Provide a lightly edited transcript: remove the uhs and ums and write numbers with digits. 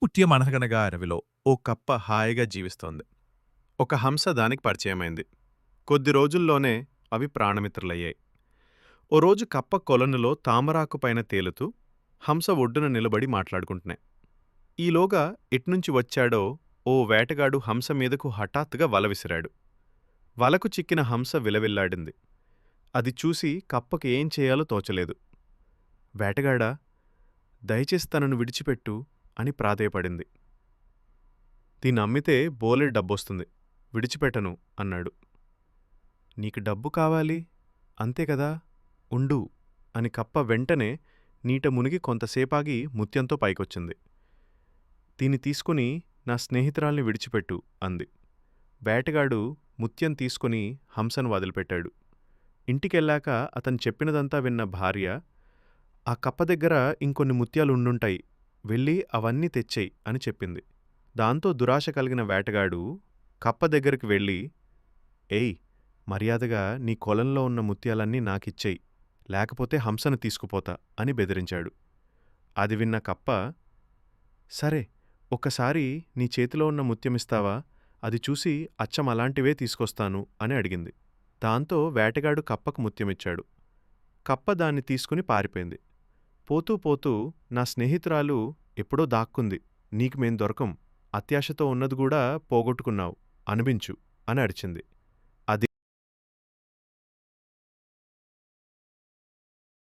ముత్యం అనగనగా అడవిలో ఓ కప్ప హాయిగా జీవిస్తోంది. ఒక హంస దానికి పరిచయమైంది. కొద్ది రోజుల్లోనే అవి ప్రాణమిత్రులయ్యాయి. ఓ రోజు కప్ప కొలనులో తామరాకు పైన తేలుతూ హంస ఒడ్డున నిలబడి మాట్లాడుకుంటున్నాయి. ఈలోగా ఎట్నుంచి వచ్చాడో ఓ వేటగాడు హంస మీదకు హఠాత్తుగా వల విసిరాడు. వలకు చిక్కిన హంస విలవిల్లాడింది. అది చూసి కప్పకి ఏం చేయాలో తోచలేదు. వేటగాడా, దయచేసి తనను విడిచిపెట్టు అని ప్రాధేయపడింది. దీన్నమ్మితే బోలెడు డబ్బొస్తుంది. విడిచిపెట్టను అన్నాడు. నీకు డబ్బు కావాలి అంతే కదా, ఉండు అని కప్ప వెంటనే నీట మునిగి కొంతసేపాగి ముత్యంతో పైకొచ్చింది. దీన్ని తీసుకుని నా స్నేహితురాల్ని విడిచిపెట్టు అంది. వేటగాడు ముత్యం తీసుకుని హంసను వదిలిపెట్టాడు. ఇంటికెళ్ళాక అతను చెప్పినదంతా విన్న భార్య, ఆ కప్ప దగ్గర ఇంకొన్ని ముత్యాలుండుంటాయి, వెళ్ళి అవన్నీ తెచ్చెయ్ అని చెప్పింది. దాంతో దురాశ కలిగిన వేటగాడు కప్ప దగ్గరికి వెళ్ళి, ఏయ్, మర్యాదగా నీ కొలంలో ఉన్న ముత్యాలన్నీ నాకిచ్చెయ్, లేకపోతే హంసను తీసుకుపోతా అని బెదిరించాడు. అది విన్న కప్ప, సరే, ఒక్కసారి నీ చేతిలో ఉన్న ముత్యమిస్తావా, అది చూసి అచ్చం అలాంటివే తీసుకొస్తాను అని అడిగింది. దాంతో వేటగాడు కప్పకు ముత్యమిచ్చాడు. కప్ప దాన్ని తీసుకుని పారిపోయింది. పోతూ పోతూ, నా స్నేహితురాలు ఎప్పుడో దాక్కుంది, నీకు మేం దొరకం, అత్యాశతో ఉన్నదిగూడా పోగొట్టుకున్నావు, అనుభించు అని అరిచింది.